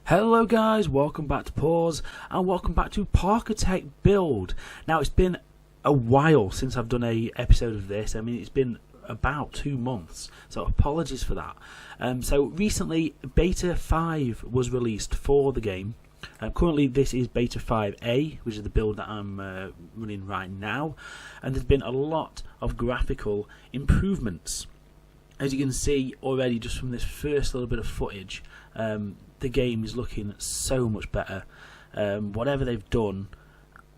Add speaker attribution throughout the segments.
Speaker 1: Hello guys, welcome back to Pause and welcome back to Parkitect Build. Now it's been a while since I've done a episode of this. I mean, it's been about 2 months, so apologies for that. So recently Beta 5 was released for the game. Currently this is Beta 5A, which is the build that I'm running right now, and there's been a lot of graphical improvements. As you can see already just from this first little bit of footage, the game is looking so much better. Whatever they've done,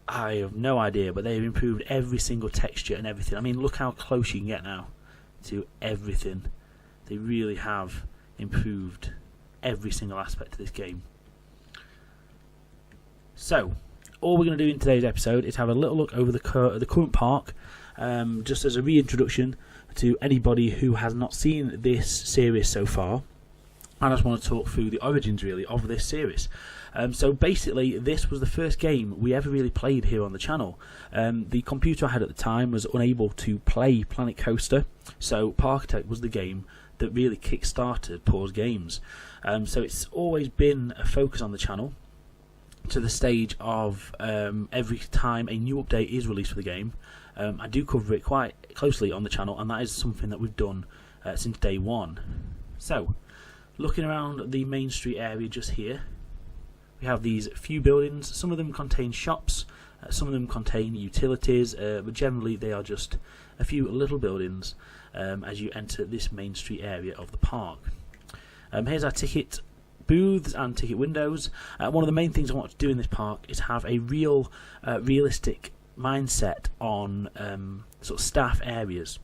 Speaker 1: I have no idea, but they've improved every single texture and everything. I mean, look how close you can get now to everything. They really have improved every single aspect of this game. So, all we're going to do in today's episode is have a little look over the current park, just as a reintroduction to anybody who has not seen this series so far. I just want to talk through the origins really of this series. So basically this was the first game we ever really played here on the channel. The computer I had at the time was unable to play Planet Coaster, so Parkitect was the game that really kick-started Pause Games. So it's always been a focus on the channel, to the stage of every time a new update is released for the game, I do cover it quite closely on the channel, and that is something that we've done since day one. So, looking around the main street area just here, we have these few buildings. Some of them contain shops, some of them contain utilities, but generally they are just a few little buildings as you enter this main street area of the park. Here's our ticket booths and ticket windows. One of the main things I want to do in this park is have a realistic mindset on sort of staff areas.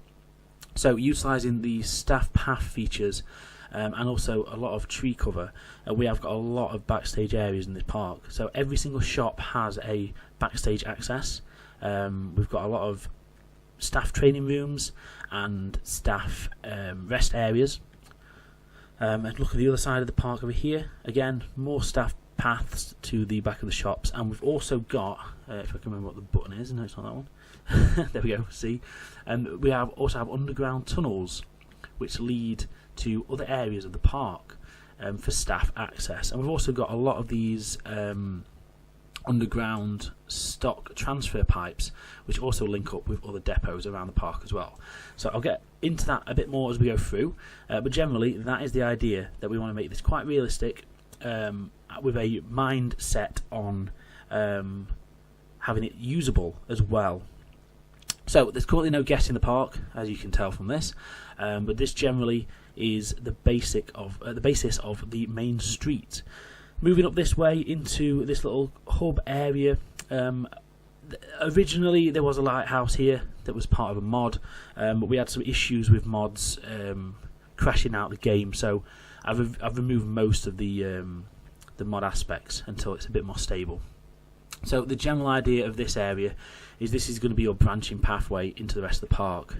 Speaker 1: So utilising the staff path features and also a lot of tree cover, we have got a lot of backstage areas in this park. So every single shop has a backstage access. We've got a lot of staff training rooms and staff rest areas. And look at the other side of the park over here. Again, more staff paths to the back of the shops, and we've also got, if I can remember what the button is, no, it's not that one. There we go. See, and we also have underground tunnels which lead to other areas of the park for staff access, and we've also got a lot of these underground stock transfer pipes which also link up with other depots around the park as well. So I'll get into that a bit more as we go through, but generally that is the idea, that we want to make this quite realistic with a mindset on having it usable as well. So there's currently no guests in the park, as you can tell from this, but this generally is the basis of the main street. Moving up this way into this little hub area, originally there was a lighthouse here that was part of a mod, but we had some issues with mods crashing out the game, so I've removed most of the mod aspects until it's a bit more stable. So the general idea of this area is this is going to be your branching pathway into the rest of the park.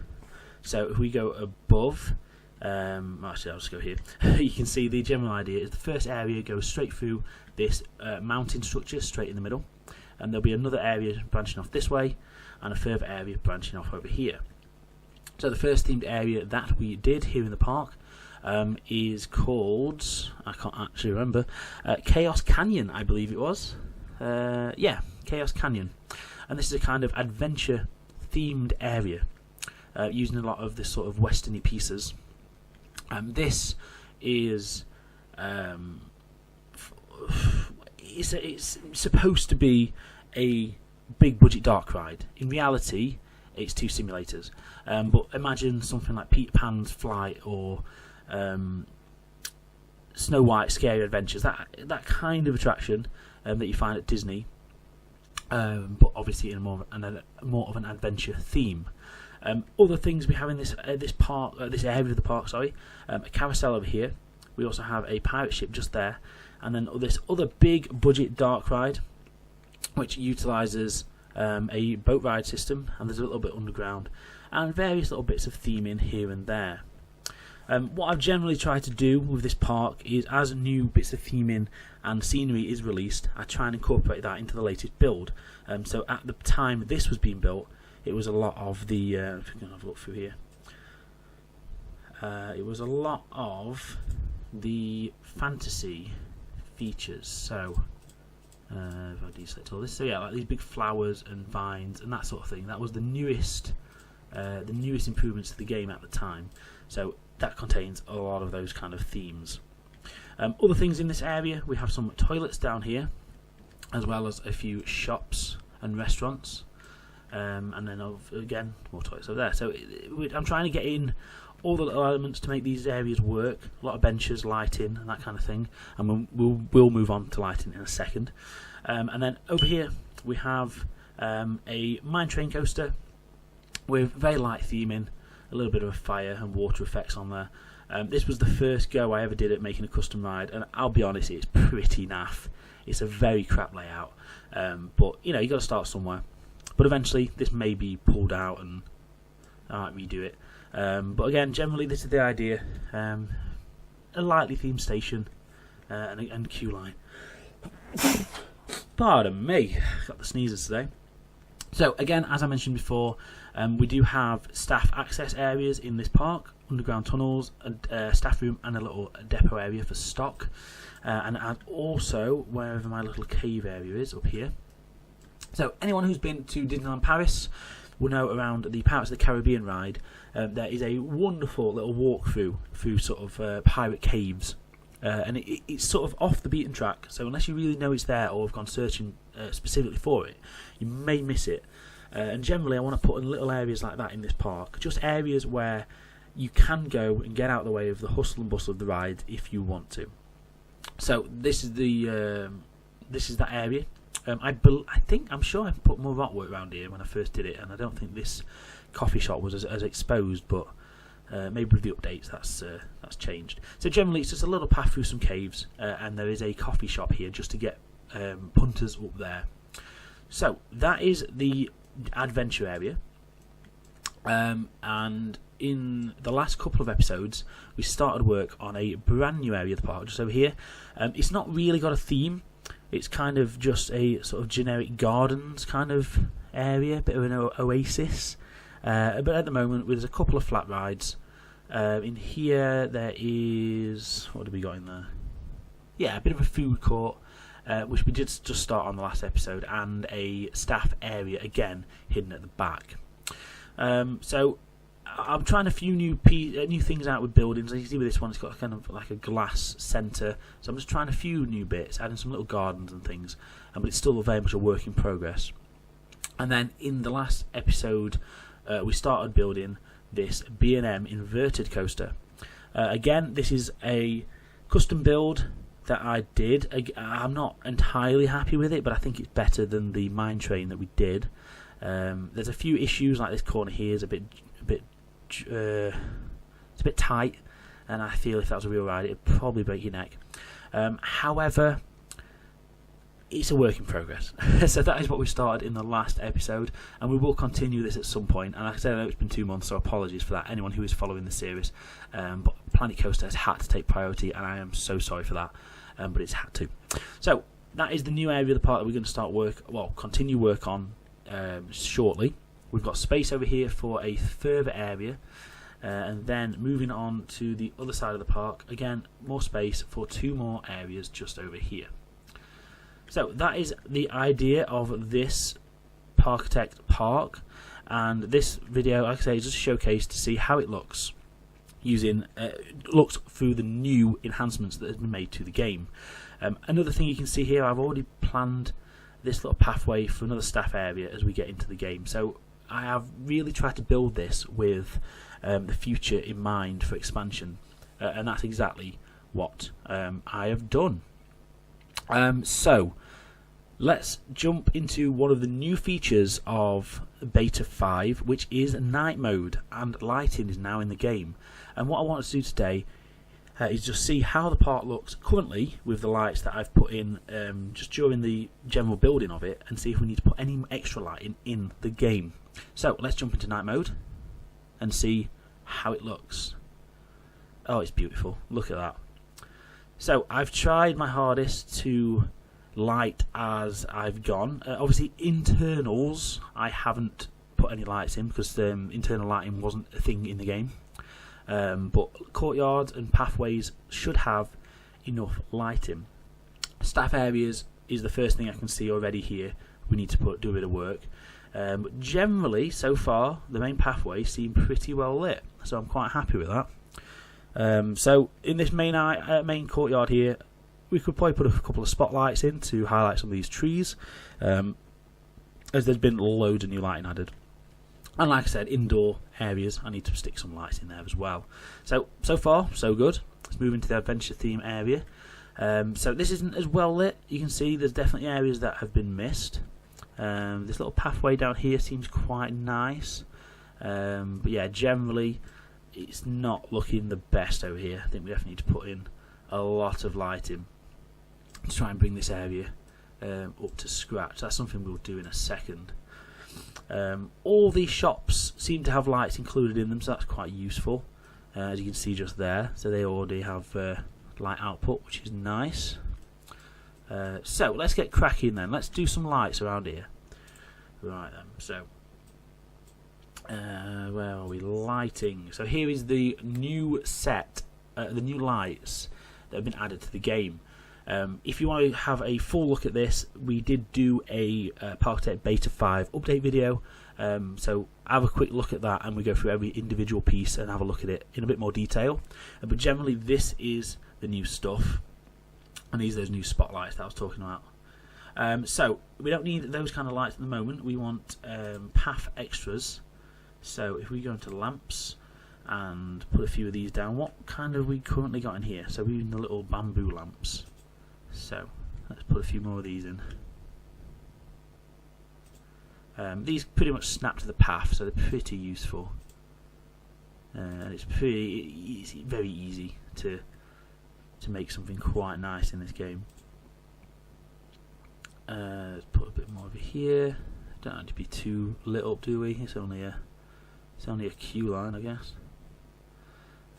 Speaker 1: So if we go above, actually I'll just go here, you can see the general idea is the first area goes straight through this mountain structure straight in the middle, and there'll be another area branching off this way and a further area branching off over here. So the first themed area that we did here in the park is called, I can't actually remember, Chaos Canyon, I believe it was. Yeah, Chaos Canyon, and this is a kind of adventure themed area using a lot of this sort of westerny pieces. This is it's supposed to be a big budget dark ride. In reality it's 2 simulators, but imagine something like Peter Pan's Flight or Snow White Scary Adventures, that kind of attraction that you find at Disney, but obviously in more of an adventure theme. Other things we have in this park, this area of the park, sorry, a carousel over here. We also have a pirate ship just there, and then this other big budget dark ride, which utilises a boat ride system, and there's a little bit underground, and various little bits of theming here and there. What I've generally tried to do with this park is, as new bits of theming and scenery is released, I try and incorporate that into the latest build. So at the time this was being built, it was a lot of the, if we can have a look through here, it was a lot of the fantasy features. So if I deselect all this, so yeah, like these big flowers and vines and that sort of thing. That was the newest improvements to the game at the time. So that contains a lot of those kind of themes. Other things in this area, we have some toilets down here, as well as a few shops and restaurants, and then again more toilets over there. So I'm trying to get in all the little elements to make these areas work. A lot of benches, lighting, and that kind of thing. And we'll move on to lighting in a second. And then over here we have a mine train coaster with very light theming, a little bit of a fire and water effects on there. This was the first go I ever did at making a custom ride, and I'll be honest, it's pretty naff. It's a very crap layout, but you know, you got to start somewhere. But eventually, this may be pulled out and I might redo it. But again, generally, this is the idea: a lightly themed station and queue line. Pardon me, got the sneezes today. So again, as I mentioned before, we do have staff access areas in this park, underground tunnels, a staff room and a little depot area for stock, and also wherever my little cave area is up here. So anyone who's been to Disneyland Paris will know around the Pirates of the Caribbean ride, there is a wonderful little walkthrough through sort of pirate caves. And it's sort of off the beaten track, so unless you really know it's there or have gone searching specifically for it, you may miss it. And generally I want to put in little areas like that in this park, just areas where you can go and get out of the way of the hustle and bustle of the ride if you want to. So this is that area. I'm sure I put more artwork around here when I first did it, and I don't think this coffee shop was as exposed, but maybe with the updates that's changed. So generally it's just a little path through some caves, and there is a coffee shop here just to get punters up there. So that is the adventure area, and in the last couple of episodes we started work on a brand new area of the park just over here. It's not really got a theme, it's kind of just a sort of generic gardens kind of area, a bit of an oasis, but at the moment there's a couple of flat rides. In here there is, what have we got in there? Yeah, a bit of a food court, which we did just start on the last episode, and a staff area again hidden at the back. So I'm trying a few new things out with buildings. As you see with this one, it's got kind of like a glass centre, so I'm just trying a few new bits, adding some little gardens and things, but it's still very much a work in progress. And then in the last episode we started building this B&M inverted coaster. Again, this is a custom build that I did. I'm not entirely happy with it, but I think it's better than the mine train that we did. There's a few issues, like this corner here is it's a bit tight, and I feel if that was a real ride it'd probably break your neck. However, it's a work in progress. So that is what we started in the last episode, and we will continue this at some point. And like I said, I know it's been 2 months, so apologies for that, anyone who is following the series. But Planet Coaster has had to take priority, and I am so sorry for that, but it's had to. So that is the new area of the park that we're going to continue work on shortly. We've got space over here for a further area, and then moving on to the other side of the park, again more space for 2 more areas just over here. So that is the idea of this Parkitect park, and this video, like I say, is just a showcase to see how it looks looks through the new enhancements that have been made to the game. Another thing you can see here, I've already planned this little pathway for another staff area as we get into the game. So I have really tried to build this with the future in mind for expansion, and that's exactly what I have done. So let's jump into one of the new features of Beta 5, which is night mode, and lighting is now in the game. And what I want to do today is just see how the park looks currently with the lights that I've put in just during the general building of it, and see if we need to put any extra lighting in the game. So let's jump into night mode and see how it looks. Oh, it's beautiful, look at that. So I've tried my hardest to light as I've gone. Obviously internals I haven't put any lights in because internal lighting wasn't a thing in the game, but courtyards and pathways should have enough lighting. Staff areas is the first thing I can see already here. We need to do a bit of work. But generally, so far, the main pathways seem pretty well lit, so I'm quite happy with that. So in this main courtyard here, we could probably put a couple of spotlights in to highlight some of these trees, as there's been loads of new lighting added. And like I said, indoor areas, I need to stick some lights in there as well. So far, so good. Let's move into the adventure theme area. So this isn't as well lit. You can see there's definitely areas that have been missed. This little pathway down here seems quite nice. But yeah, generally, it's not looking the best over here. I think we definitely need to put in a lot of lighting to try and bring this area up to scratch. That's something we'll do in a second. All these shops seem to have lights included in them, so that's quite useful, as you can see just there. So they already have light output, which is nice. So let's get cracking then. Let's do some lights around here. Right then, so where are we? Lighting. So here is the new set, the new lights that have been added to the game. If you want to have a full look at this, we did do a Parkitect Beta 5 update video, so have a quick look at that and we go through every individual piece and have a look at it in a bit more detail. But generally this is the new stuff, and these are those new spotlights that I was talking about. So we don't need those kind of lights at the moment. We want path extras. So if we go into lamps and put a few of these down, what kind have we currently got in here? So we're using the little bamboo lamps. So let's put a few more of these in. These pretty much snap to the path, so they're pretty useful. And it's pretty easy, very easy to make something quite nice in this game. Let's put a bit more over here. Don't have to be too lit up, do we? It's only a queue line, I guess.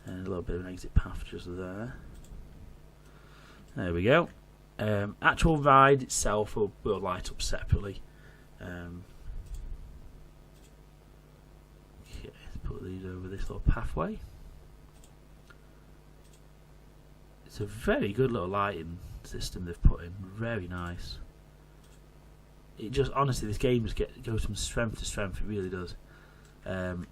Speaker 1: And a little bit of an exit path just there. There we go. Actual ride itself will light up separately. Okay, let's put these over this little pathway. It's a very good little lighting system they've put in. Very nice. It just, honestly, this game just goes from strength to strength. It really does. And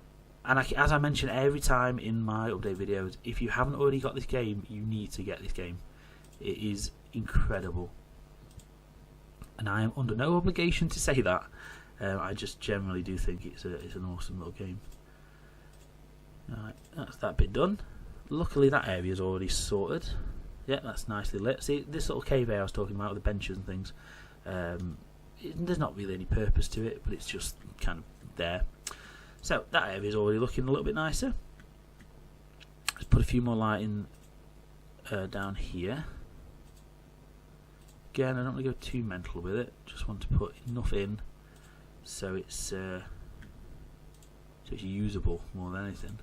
Speaker 1: as I mention every time in my update videos, if you haven't already got this game, you need to get this game. It is incredible, and I am under no obligation to say that. I just generally do think it's an awesome little game. Right, that's that bit done. Luckily that area is already sorted. Yeah, that's nicely lit. See, this little cave area I was talking about with the benches and things, there's not really any purpose to it, but it's just kind of there. So that area is already looking a little bit nicer. Let's put a few more lighting down here. Again, I don't want to go too mental with it. Just want to put enough in so it's usable more than anything.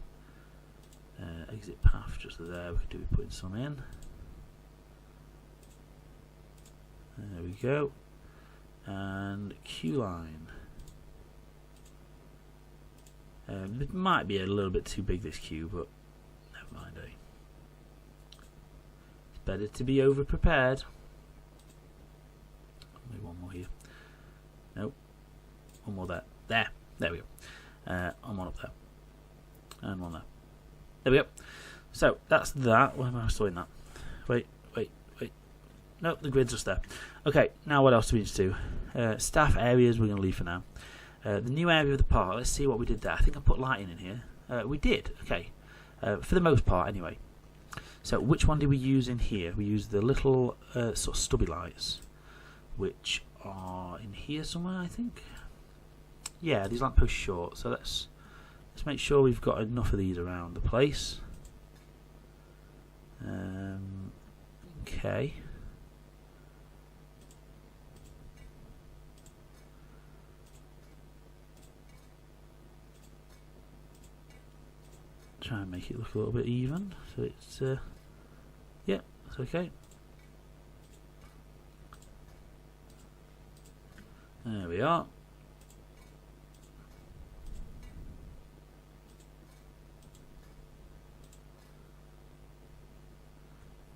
Speaker 1: Exit path just there. We could do putting some in. There we go. And queue line. It might be a little bit too big, this queue, but never mind. It's better to be over prepared. Maybe one more here. Nope. One more there. There we go. And one up there. And one there. There we go. So that's that. Why am I storing that? Wait. Nope, the grid's just there. Okay, now what else do we need to do? Staff areas we're going to leave for now. The new area of the park, let's see what we did there. I think I put lighting in here. We did, okay. For the most part, anyway. So which one did we use in here? We used the little sort of stubby lights, which are in here somewhere, I think. Yeah, these lampposts short, so let's make sure we've got enough of these around the place. Okay. Try and make it look a little bit even, so it's yeah, it's okay. There we are.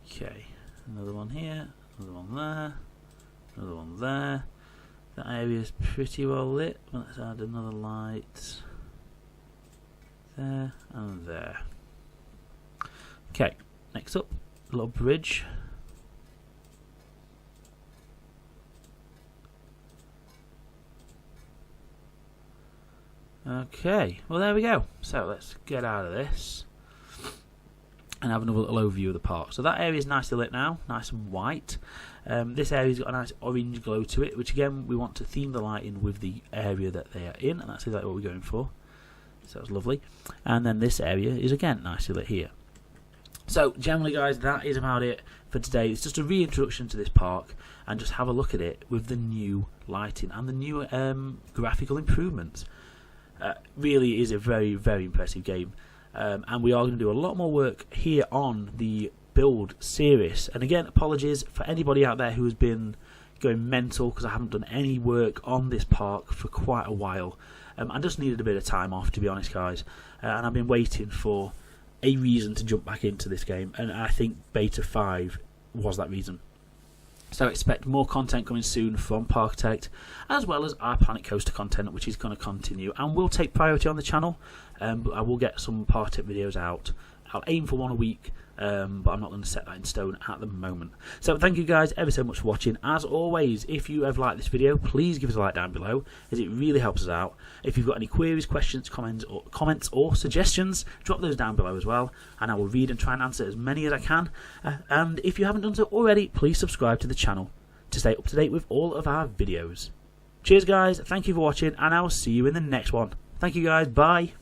Speaker 1: Okay, another one here, another one there, another one there. That area is pretty well lit. Let's add another light there and there. Okay, next up, a little bridge. Okay, well there we go. So let's get out of this and have another little overview of the park. So that area is nicely lit now, nice and white. This area's got a nice orange glow to it, which again we want to theme the lighting with the area that they are in, and that's exactly what we're going for. So that's lovely. And then this area is again nicely lit here. So generally guys, that is about it for today. It's just a reintroduction to this park and just have a look at it with the new lighting and the new graphical improvements. Really is a very, very impressive game. And we are going to do a lot more work here on the build series. And again, apologies for anybody out there who has been going mental because I haven't done any work on this park for quite a while. I just needed a bit of time off, to be honest guys, and I've been waiting for a reason to jump back into this game, and I think Beta 5 was that reason. So expect more content coming soon from Parkitect, as well as our Planet Coaster content, which is going to continue and will take priority on the channel. But I will get some Parkitect videos out. I'll aim for one a week, but I'm not going to set that in stone at the moment. So thank you guys ever so much for watching. As always, if you have liked this video, please give us a like down below, as it really helps us out. If you've got any queries, questions, comments or suggestions, drop those down below as well, and I will read and try and answer as many as I can. And if you haven't done so already, please subscribe to the channel to stay up to date with all of our videos. Cheers guys, thank you for watching, and I will see you in the next one. Thank you guys, bye.